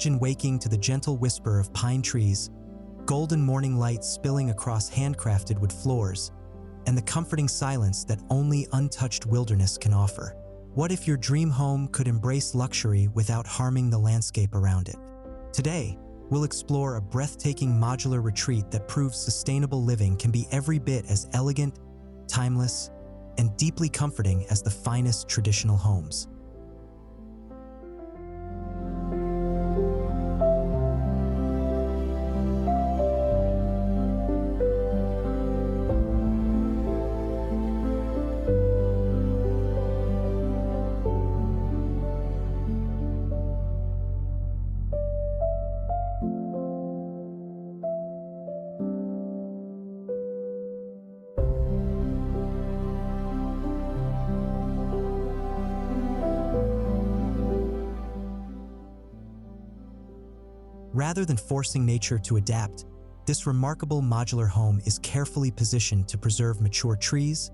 Imagine waking to the gentle whisper of pine trees, golden morning light spilling across handcrafted wood floors, and the comforting silence that only untouched wilderness can offer. What if your dream home could embrace luxury without harming the landscape around it? Today, we'll explore a breathtaking modular retreat that proves sustainable living can be every bit as elegant, timeless, and deeply comforting as the finest traditional homes. Rather than forcing nature to adapt, this remarkable modular home is carefully positioned to preserve mature trees,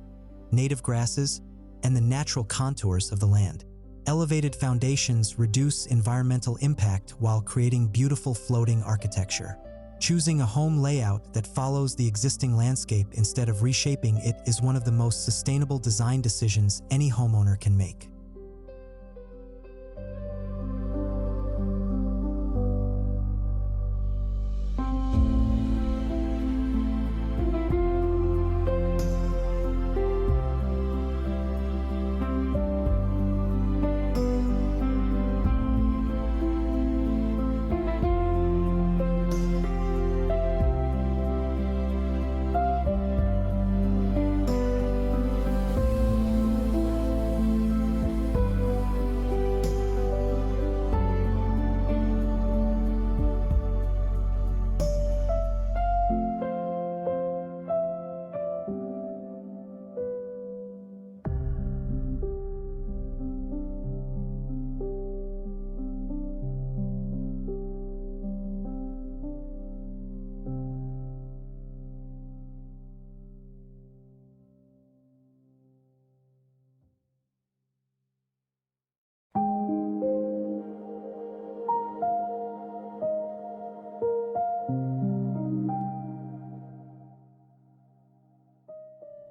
native grasses, and the natural contours of the land. Elevated foundations reduce environmental impact while creating beautiful floating architecture. Choosing a home layout that follows the existing landscape instead of reshaping it is one of the most sustainable design decisions any homeowner can make.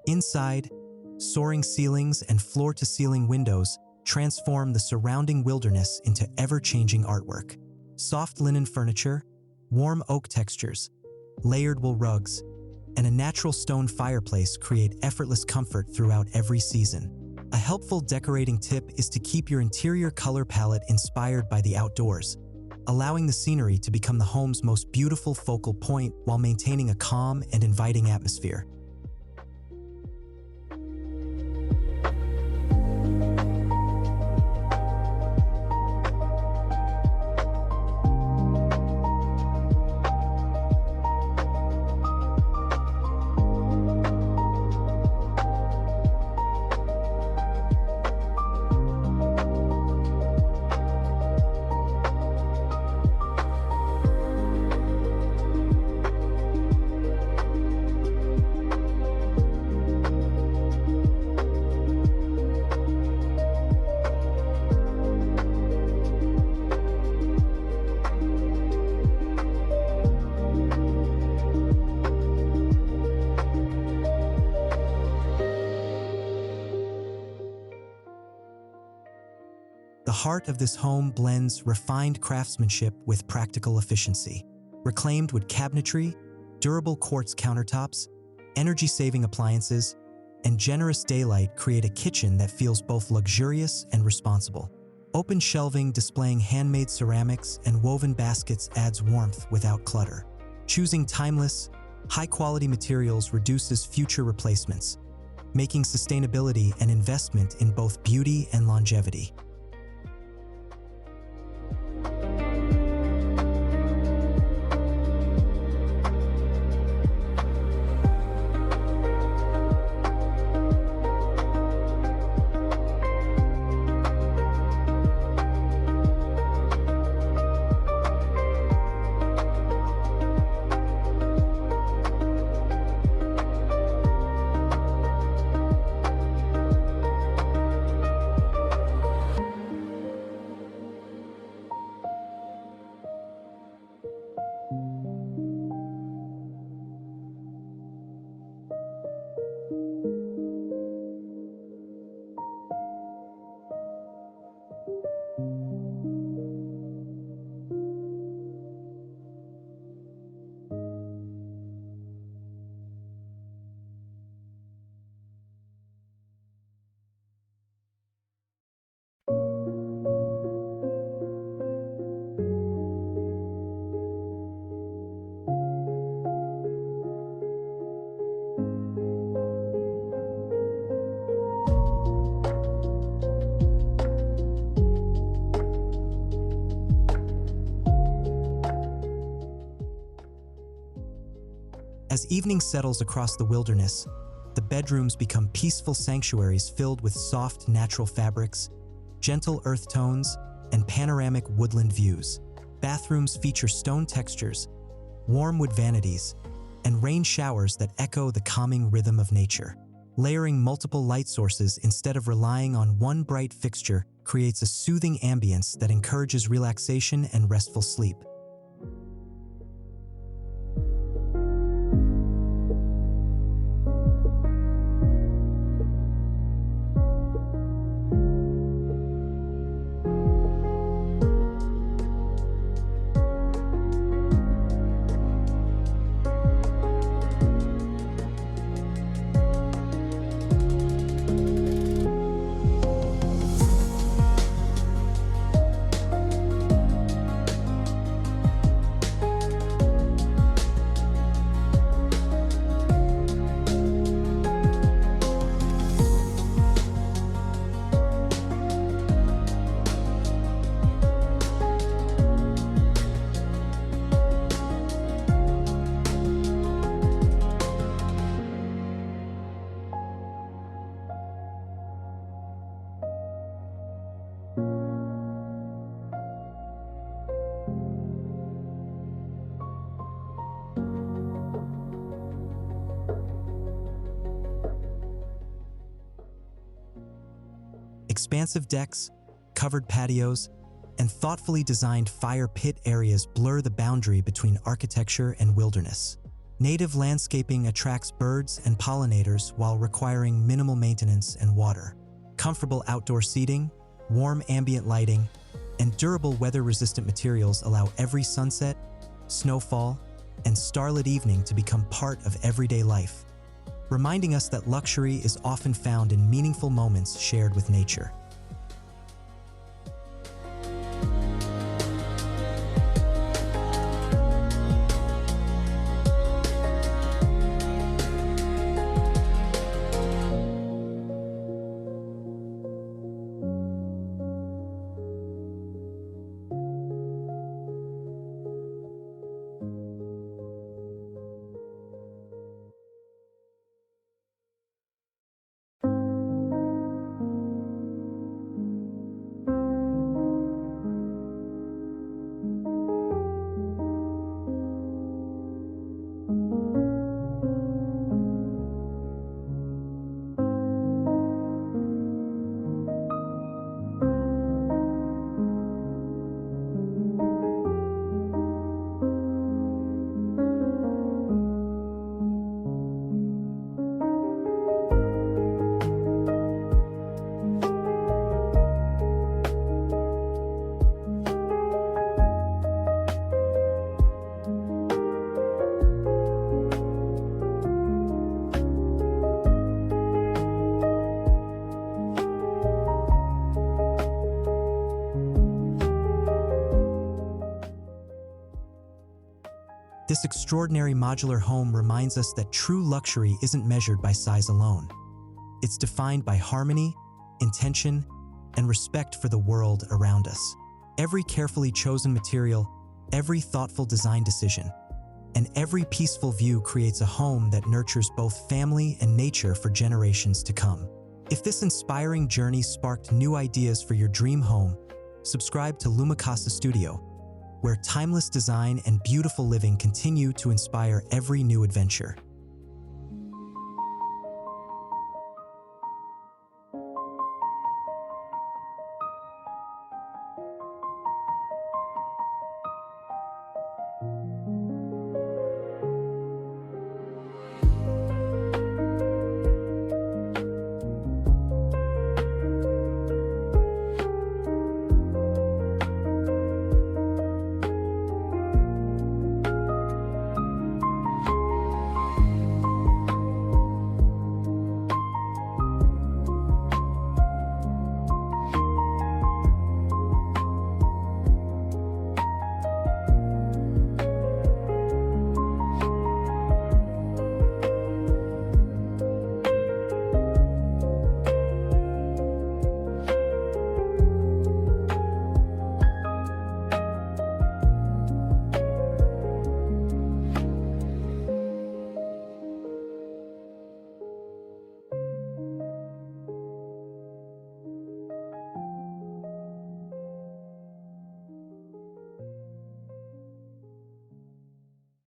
Inside, soaring ceilings and floor-to-ceiling windows transform the surrounding wilderness into ever-changing artwork. Soft linen furniture, warm oak textures, layered wool rugs, and a natural stone fireplace create effortless comfort throughout every season. A helpful decorating tip is to keep your interior color palette inspired by the outdoors, allowing the scenery to become the home's most beautiful focal point while maintaining a calm and inviting atmosphere. The heart of this home blends refined craftsmanship with practical efficiency. Reclaimed wood cabinetry, durable quartz countertops, energy-saving appliances, and generous daylight create a kitchen that feels both luxurious and responsible. Open shelving displaying handmade ceramics and woven baskets adds warmth without clutter. Choosing timeless, high-quality materials reduces future replacements, making sustainability an investment in both beauty and longevity. As evening settles across the wilderness, the bedrooms become peaceful sanctuaries filled with soft natural fabrics, gentle earth tones, and panoramic woodland views. Bathrooms feature stone textures, warm wood vanities, and rain showers that echo the calming rhythm of nature. Layering multiple light sources instead of relying on one bright fixture creates a soothing ambience that encourages relaxation and restful sleep. Expansive decks, covered patios, and thoughtfully designed fire pit areas blur the boundary between architecture and wilderness. Native landscaping attracts birds and pollinators while requiring minimal maintenance and water. Comfortable outdoor seating, warm ambient lighting, and durable weather-resistant materials allow every sunset, snowfall, and starlit evening to become part of everyday life, reminding us that luxury is often found in meaningful moments shared with nature. This extraordinary modular home reminds us that true luxury isn't measured by size alone. It's defined by harmony, intention, and respect for the world around us. Every carefully chosen material, every thoughtful design decision, and every peaceful view creates a home that nurtures both family and nature for generations to come. If this inspiring journey sparked new ideas for your dream home, subscribe to Lumacasa Studio, where timeless design and beautiful living continue to inspire every new adventure.